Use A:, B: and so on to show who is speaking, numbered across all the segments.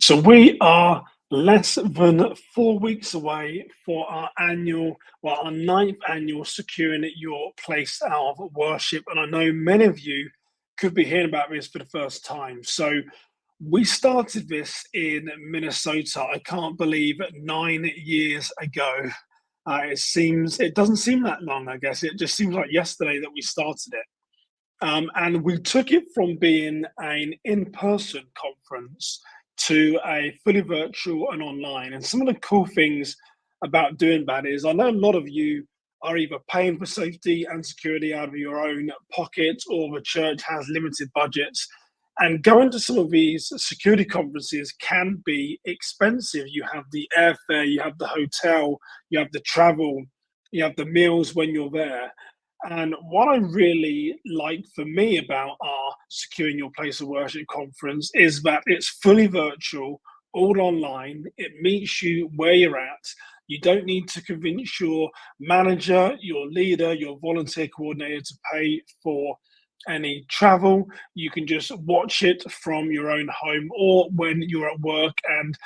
A: So we are less than 4 weeks away for our ninth annual Securing Your Place of Worship. And I know many of you could be hearing about this for the first time. So we started this in Minnesota. I can't believe 9 years ago. It doesn't seem that long, I guess. It just seems like yesterday that we started it. And we took it from being an in-person conference to a fully virtual and online. And some of the cool things about doing that is I know a lot of you are either paying for safety and security out of your own pocket, or the church has limited budgets. And going to some of these security conferences can be expensive. You have the airfare, you have the hotel, you have the travel, you have the meals when you're there. And what I really like for me about our Securing Your Place of Worship conference is that it's fully virtual, all online. It meets you where you're at. You don't need to convince your manager, your leader, your volunteer coordinator to pay for any travel. You can just watch it from your own home or when you're at work and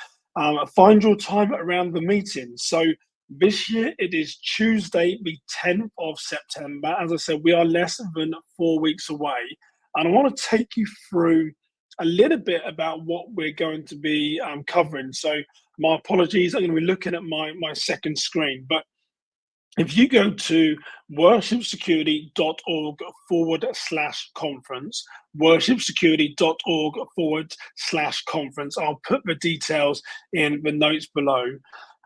A: find your time around the meeting. So this year, it is Tuesday, the 10th of September. As I said, we are less than 4 weeks away. And I want to take you through a little bit about what we're going to be covering. So, my apologies, I'm going to be looking at my second screen. But if you go to worshipsecurity.org/conference, worshipsecurity.org/conference, I'll put the details in the notes below.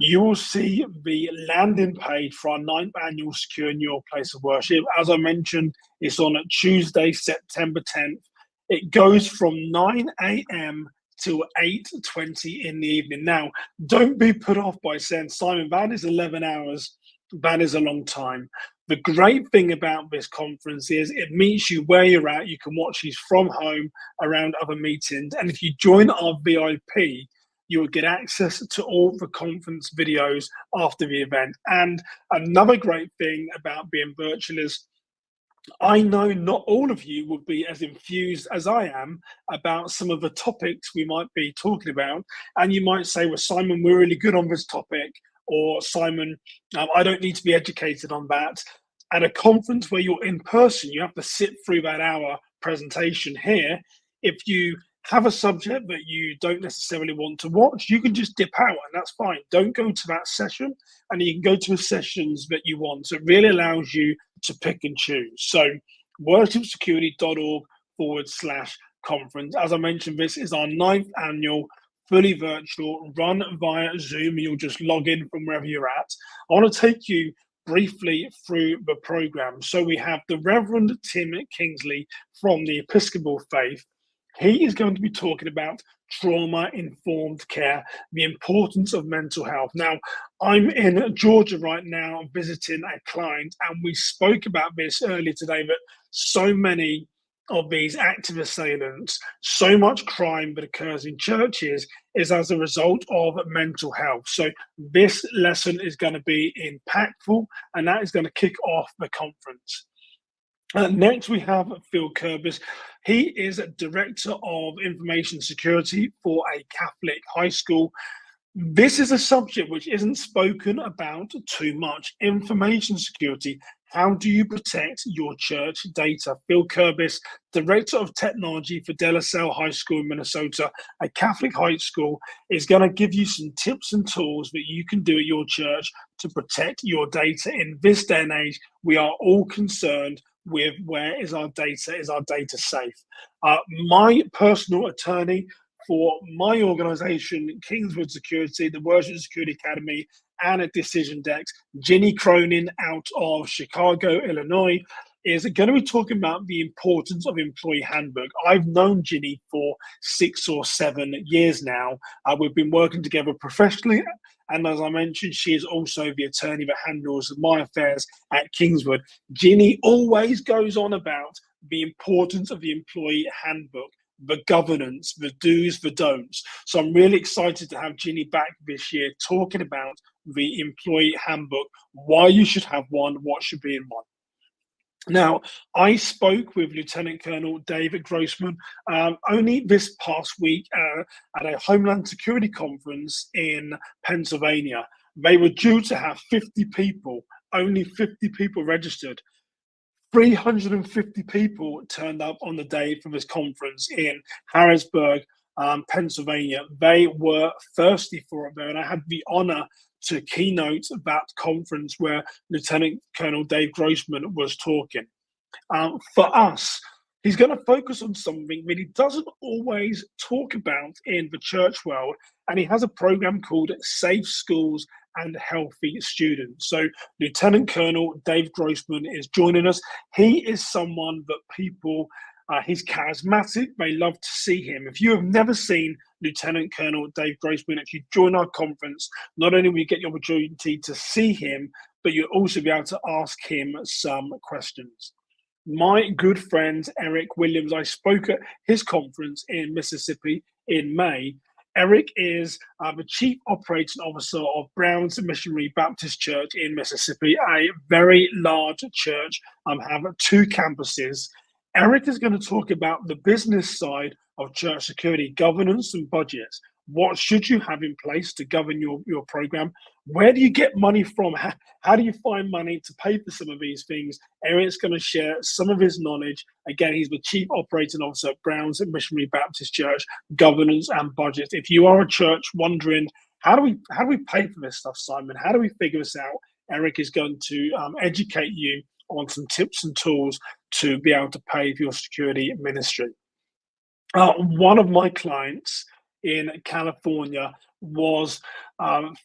A: You will see the landing page for our ninth annual Securing Your Place of Worship. As I mentioned, it's on Tuesday, September 10th. It goes from 9 a.m. till 8:20 in the evening. Now, don't be put off by saying, Simon, that is 11 hours. That is a long time. The great thing about this conference is it meets you where you're at. You can watch these from home around other meetings. And if you join our VIP, you will get access to all the conference videos after the event. And another great thing about being virtual is I know not all of you will be as infused as I am about some of the topics we might be talking about. And you might say, well, Simon, we're really good on this topic. Or Simon, I don't need to be educated on that. At a conference where you're in person, you have to sit through that hour presentation here. If you have a subject that you don't necessarily want to watch, you can just dip out and that's fine. Don't go to that session and you can go to the sessions that you want. So it really allows you to pick and choose. So worshipsecurity.org/conference. As I mentioned, this is our ninth annual fully virtual, run via Zoom. You'll just log in from wherever you're at. I want to take you briefly through the program. So we have the Reverend Kingsley from the Episcopal faith. He is going to be talking about trauma-informed care, the importance of mental health. Now, I'm in Georgia right now visiting a client, and we spoke about this earlier today, that so many of these active assailants, so much crime that occurs in churches is as a result of mental health. So this lesson is going to be impactful, and that is going to kick off the conference. Next, we have Phil Kurbis. He is Director of Information Security for a Catholic high school. This is a subject which isn't spoken about too much. Information security. How do you protect your church data? Phil Kurbis, Director of Technology for De La Salle High School in Minnesota, a Catholic high school, is going to give you some tips and tools that you can do at your church to protect your data. In this day and age, we are all concerned with where is our data safe. My personal attorney for my organization, Kingswood Security, the Worship Security Academy, and at Decision Dex, Ginny Cronin out of Chicago, Illinois, is going to be talking about the importance of employee handbook. I've known Ginny for 6 or 7 years now. We've been working together professionally. And as I mentioned, she is also the attorney that handles my affairs at Kingswood. Ginny always goes on about the importance of the employee handbook, the governance, the do's, the don'ts. So I'm really excited to have Ginny back this year talking about the employee handbook, why you should have one, what should be in one. Now, I spoke with Lieutenant Colonel David Grossman only this past week at a Homeland Security conference in Pennsylvania. They were due to have 50 people, only 50 people registered. 350 people turned up on the day for this conference in Harrisburg, Pennsylvania. They were thirsty for it there, and I had the honor to keynote that conference where Lieutenant Colonel Dave Grossman was talking. For us, he's going to focus on something that he doesn't always talk about in the church world, and he has a program called Safe Schools and Healthy Students. So, Lieutenant Colonel Dave Grossman is joining us. He is someone that people, he's charismatic. They love to see him. If you have never seen Lieutenant Colonel Dave Grossman, if you join our conference, not only will you get the opportunity to see him, but you'll also be able to ask him some questions. My good friend Eric Williams, I spoke at his conference in Mississippi in May. Eric is the Chief Operating Officer of Brown's Missionary Baptist Church in Mississippi, a very large church, have two campuses. Eric is going to talk about the business side of church security, governance and budgets. What should you have in place to govern your program? Where do you get money from? How do you find money to pay for some of these things? Eric's going to share some of his knowledge. Again, he's the Chief Operating Officer at Brown's Missionary Baptist Church, governance and budget. If you are a church wondering, how do we pay for this stuff, Simon? How do we figure this out? Eric is going to educate you on some tips and tools to be able to pay for your security ministry. One of my clients in California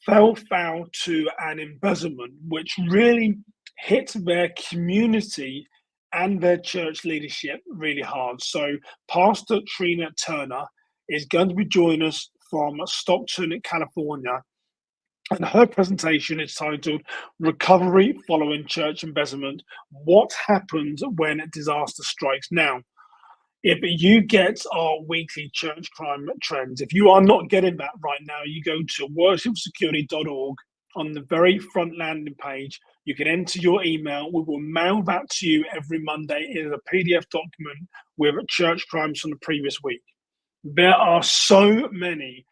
A: fell foul to an embezzlement, which really hit their community and their church leadership really hard. So Pastor Trina Turner is going to be joining us from Stockton, California. And her presentation is titled Recovery Following Church Embezzlement, What Happens When Disaster Strikes. Now, if you get our weekly church crime trends, if you are not getting that right now, you go to worshipsecurity.org. On the very front landing page, you can enter your email. We will mail that to you every Monday in a PDF document with church crimes from the previous week. There are so many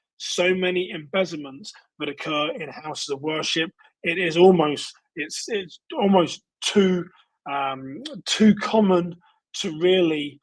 A: embezzlements that occur in houses of worship. It's almost too common to really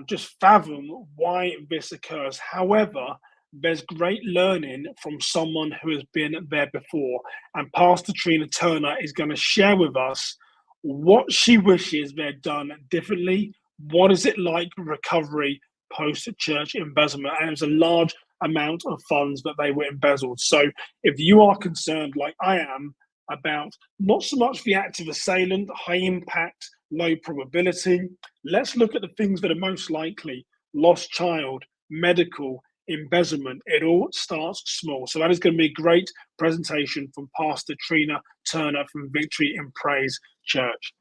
A: just fathom why this occurs. However, there's great learning from someone who has been there before, and Pastor Trina Turner is going to share with us what she wishes they'd done differently. What is it like recovery post-church embezzlement? And it was a large amount of funds that they were embezzled. So if you are concerned, like I am, about not so much the active assailant, high impact, low probability, let's look at the things that are most likely: lost child, medical, embezzlement. It all starts small. So that is going to be a great presentation from Pastor Trina Turner from Victory in Praise Church.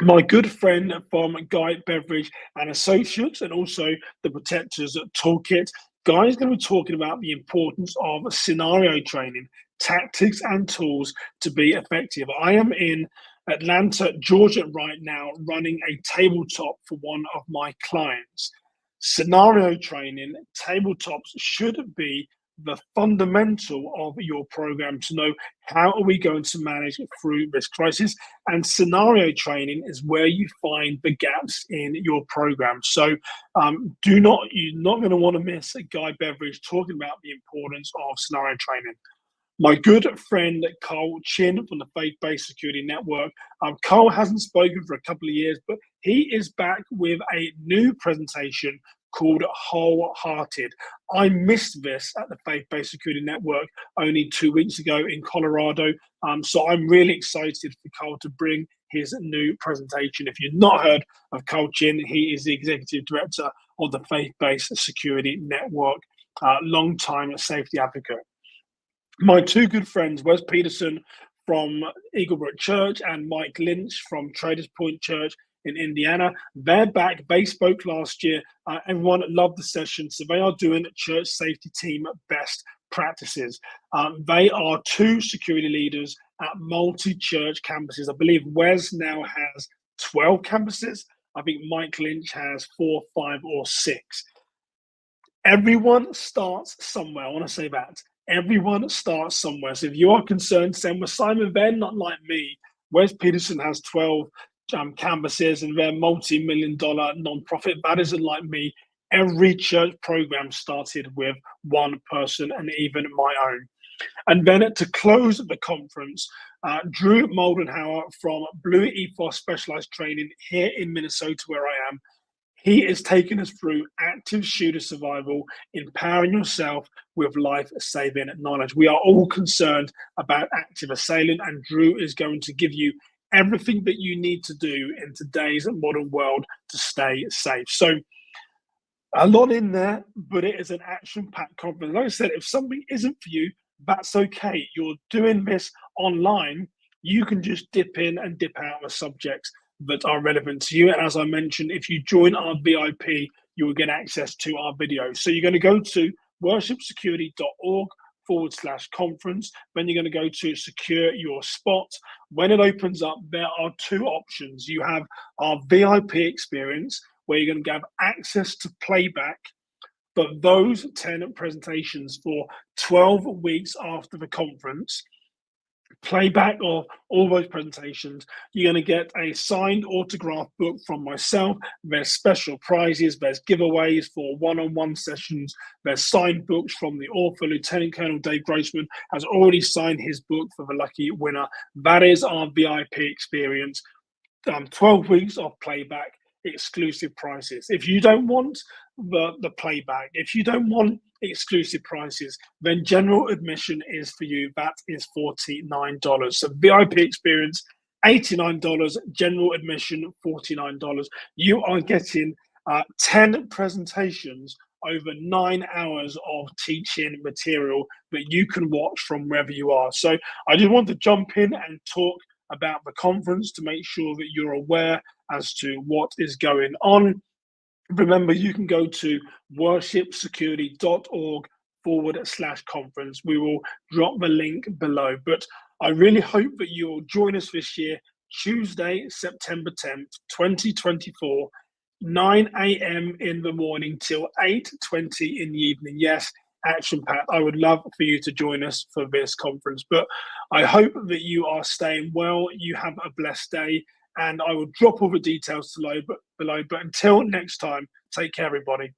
A: My good friend from Guy Beveridge and Associates, and also the Protectors Toolkit, Guy is going to be talking about the importance of scenario training, tactics and tools to be effective. I am in Atlanta, Georgia right now, running a tabletop for one of my clients. Scenario training, tabletops should be the fundamental of your program to know how are we going to manage through this crisis. And scenario training is where you find the gaps in your program. So you're not going to want to miss Guy Beveridge talking about the importance of scenario training. My good friend Carl Chin from the Faith-Based Security Network. Carl hasn't spoken for a couple of years, but he is back with a new presentation called Wholehearted. I missed this at the Faith-Based Security Network only 2 weeks ago in Colorado. So I'm really excited for Carl to bring his new presentation. If you've not heard of Carl Chin, he is the Executive Director of the Faith-Based Security Network, long-time safety advocate. My two good friends, Wes Peterson from Eaglebrook Church and Mike Lynch from Traders Point Church in Indiana, they're back. They spoke last year. Everyone loved the session. So they are doing church safety team best practices. They are two security leaders at multi-church campuses. I believe Wes now has 12 campuses. I think Mike Lynch has 4, 5, or 6. Everyone starts somewhere. I want to say that. Everyone starts somewhere. So if you are concerned, same with Simon, they're not like me. Wes Peterson has 12 campuses and they're multi-million-dollar nonprofit. That isn't like me. Every church program started with one person, and even my own. And then to close the conference, Drew Moldenhauer from Blue Ethos Specialized Training here in Minnesota, where I am, he is taking us through active shooter survival, empowering yourself with life-saving knowledge. We are all concerned about active assailant, and Drew is going to give you everything that you need to do in today's modern world to stay safe. So a lot in there, but it is an action-packed conference. Like I said, if something isn't for you, that's okay. You're doing this online. You can just dip in and dip out with subjects that are relevant to you. And as I mentioned, if you join our VIP, you will get access to our videos. So you're going to go to worshipsecurity.org/conference. Then you're going to go to secure your spot. When it opens up, there are 2 options. You have our VIP experience, where you're going to have access to playback for those 10 presentations for 12 weeks after the conference. Playback of all those presentations. You're going to get a signed autograph book from myself. There's special prizes. There's giveaways for one-on-one sessions. There's signed books from the author. Lieutenant Colonel Dave Grossman has already signed his book for the lucky winner. That is our VIP experience. 12 weeks of playback, exclusive prices. If you don't want the playback, if you don't want exclusive prices, then general admission is for you. That is $49. So VIP experience, $89, general admission, $49. You are getting 10 presentations over 9 hours of teaching material that you can watch from wherever you are. So I just want to jump in and talk about the conference to make sure that you're aware as to what is going on. Remember, you can go to worshipsecurity.org/conference. We will drop the link below. But I really hope that you'll join us this year, Tuesday, September 10th, 2024, 9 a.m. in the morning till 8:20 in the evening. Yes, action-packed. I would love for you to join us for this conference. But I hope that you are staying well. You have a blessed day. And I will drop all the details below. But until next time, take care, everybody.